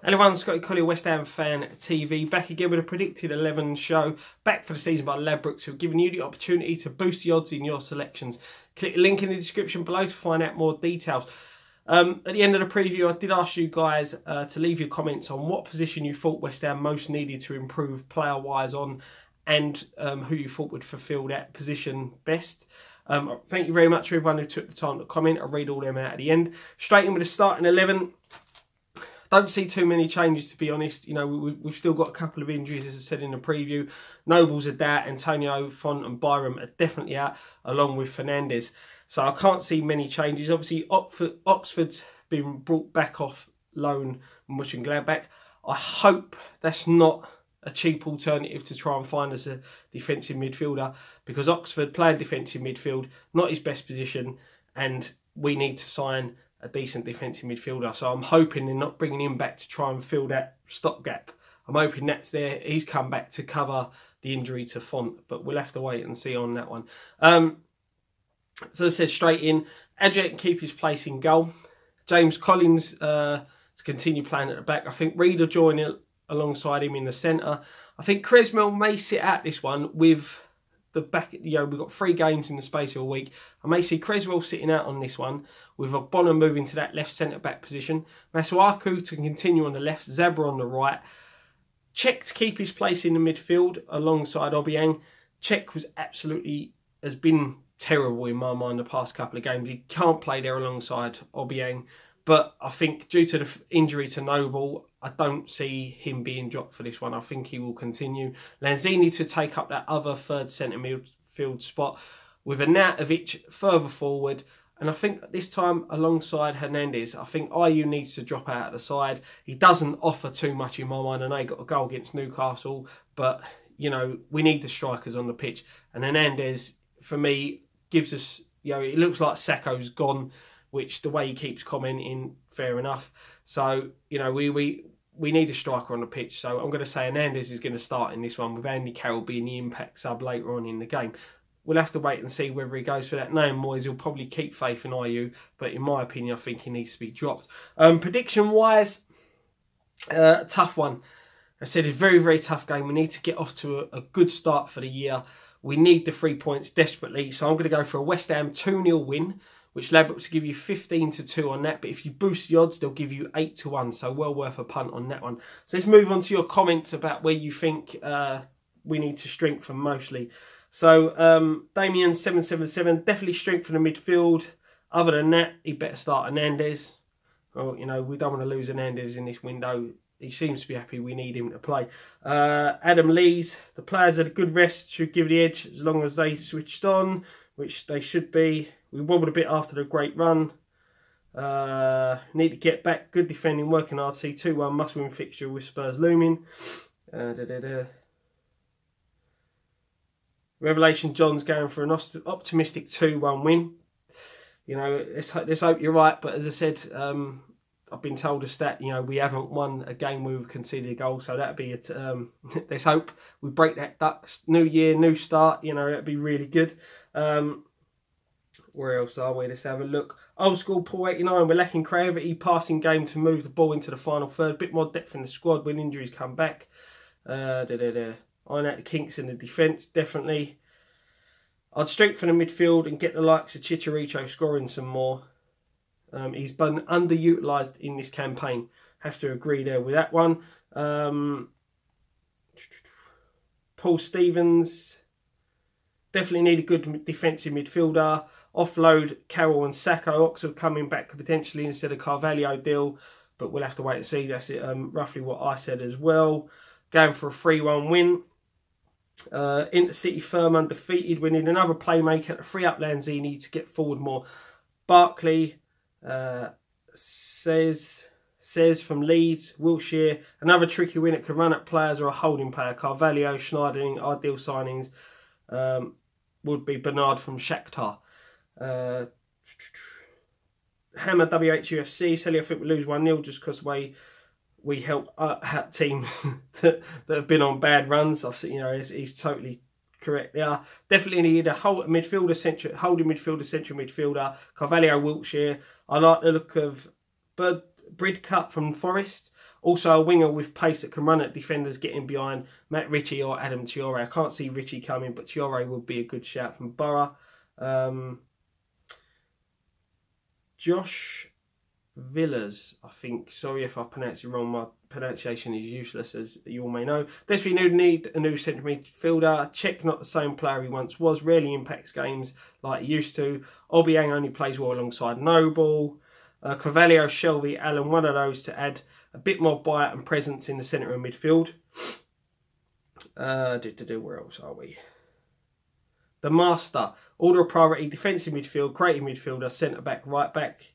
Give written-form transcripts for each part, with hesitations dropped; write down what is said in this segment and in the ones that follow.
Hello everyone, Scotty Collier, West Ham Fan TV, back again with a predicted 11 show, back for the season by Ladbrokes, who are giving you the opportunity to boost the odds in your selections. Click the link in the description below to find out more details. At the end of the preview, I did ask you guys to leave your comments on what position you thought West Ham most needed to improve player-wise on, and who you thought would fulfil that position best. Thank you very much to everyone who took the time to comment. I'll read all them out at the end. Straight in with the starting 11. Don't see too many changes, to be honest. You know, we've still got a couple of injuries, as I said in the preview. Noble's are out, Antonio, Font and Byram are definitely out, along with Fernandez. So I can't see many changes. Obviously, Oxford's been brought back off loan from Mönchengladbach. I hope that's not a cheap alternative to try and find us a defensive midfielder, because Oxford playing defensive midfield, not his best position, and we need to sign a decent defensive midfielder. So I'm hoping they're not bringing him back to try and fill that stopgap. I'm hoping that's there. He's come back to cover the injury to Font, but we'll have to wait and see on that one. So I said straight in, Adrian can keep his place in goal. James Collins to continue playing at the back. I think Reed will join it alongside him in the centre. I think Creswell may sit out this one with the back. You know, we've got 3 games in the space of a week. I may see Creswell sitting out on this one, with Bonner moving to that left centre-back position. Masuaku to continue on the left, Zabra on the right. Cech to keep his place in the midfield alongside Obiang. Cech has been terrible in my mind the past couple of games. He can't play there alongside Obiang. But I think due to the injury to Noble, I don't see him being dropped for this one. I think he will continue. Lanzini to take up that other third centre midfield spot, with Arnautovic further forward. And I think this time alongside Hernandez, I think Ayew needs to drop out of the side. He doesn't offer too much in my mind. I know he got a goal against Newcastle, but, you know, we need the strikers on the pitch. And Hernandez, for me, gives us, you know, it looks like Sacco's gone, which the way he keeps commenting, fair enough. So, you know, we need a striker on the pitch. So I'm going to say Hernandez is going to start in this one, with Andy Carroll being the impact sub later on in the game. We'll have to wait and see whether he goes for that. Knowing Moyes, he'll probably keep faith in Ayew, but in my opinion, I think he needs to be dropped. Prediction-wise, tough one. I said it's a very, very tough game. We need to get off to a good start for the year. We need the 3 points desperately. So I'm going to go for a West Ham 2-0 win, which Ladbrokes will give you 15-2 on that. But if you boost the odds, they'll give you 8-1. So well worth a punt on that one. So let's move on to your comments about where you think we need to strengthen mostly. So Damien 777, definitely strengthen the midfield. Other than that, he better start Hernandez. Well, you know, we don't want to lose Hernandez in this window. He seems to be happy we need him to play. Adam Lees, the players at a good rest should give the edge as long as they switched on, which they should be. We wobbled a bit after the great run. Need to get back. Good defending, working hard. See 2-1 must-win fixture with Spurs looming. Revelation John's going for an optimistic 2-1 win. You know, let's hope you're right. But as I said, I've been told a stat, you know, we haven't won a game where we've conceded a goal. So that'd be it. Let's hope we break that duck. New year, new start. You know, that'd be really good. Where else are we? Let's have a look. Old school Paul 89. We're lacking creativity, passing game to move the ball into the final third. Bit more depth in the squad when injuries come back. Iron out the kinks in the defence, definitely. I'd strengthen the midfield and get the likes of Chicharito scoring some more. He's been underutilised in this campaign. Have to agree there with that one. Paul Stevens, definitely need a good defensive midfielder. Offload Carroll and Sacco. Oxford coming back potentially instead of Carvalho deal, but we'll have to wait and see. That's it, roughly what I said as well. Going for a 3-1 win. Intercity firm undefeated. We need another playmaker to free up Lanzini to get forward more. Barkley says from Leeds, Wiltshire, another tricky win. It can run at players or a holding player. Carvalho, Schneiderling, ideal signings would be Bernard from Shakhtar. Hammer WHUFC, Celly, I think we lose 1-0 just because we help teams that have been on bad runs. You know, he's totally correct there. Definitely need a holding midfielder, central midfielder. Carvalho, Wiltshire. I like the look of Bridcut from Forest. Also a winger with pace that can run at defenders getting behind Matt Ritchie or Adam Traore. I can't see Ritchie coming, but Traore would be a good shout from Borough. Josh Villas, I think. Sorry if I pronounce it wrong. My pronunciation is useless, as you all may know. Desperately need a new centre midfielder. Czech, not the same player he once was. Rarely impacts games like he used to. Obiang only plays well alongside Noble. Carvalho, Shelvey, Allen, one of those to add a bit more bite and presence in the centre and midfield. Where else are we? The Master. Order of priority, defensive midfield, creative midfielder, centre back, right back.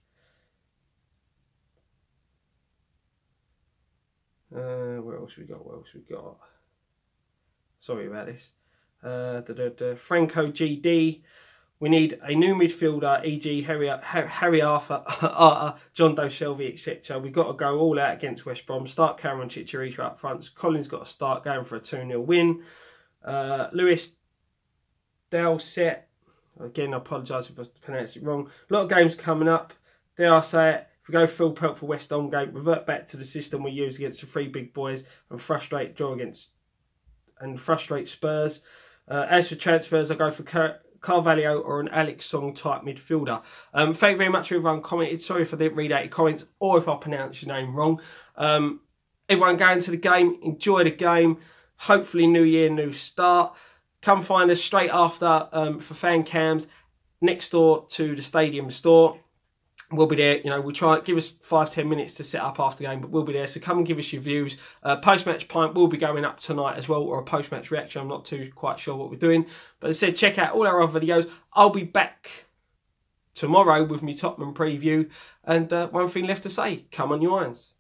Where else we got? What else we got? Sorry about this. Franco GD. We need a new midfielder, e.g. Harry Arthur, John Doe Shelvey, etc. We've got to go all out against West Brom. Start Cameron Chicharito up front. Collins got to start going for a 2-0 win. Lewis Dalset. Again, I apologise if I pronounced it wrong. A lot of games coming up. Dare I say it? If we go full pelt for West Ham game, revert back to the system we use against the three big boys and frustrate Spurs. As for transfers, I go for Carvalho or an Alex Song type midfielder. Thank you very much for everyone commented. Sorry if I didn't read out your comments or if I pronounced your name wrong. Everyone going to the game, enjoy the game. Hopefully new year, new start. Come find us straight after for fan cams next door to the stadium store. We'll be there, you know, we'll try, give us 5-10 minutes to set up after the game, but we'll be there, so come and give us your views. Post-match pint will be going up tonight as well, or a post-match reaction. I'm not too quite sure what we're doing. But as I said, check out all our other videos. I'll be back tomorrow with my Tottenham preview. And one thing left to say, come on you irons.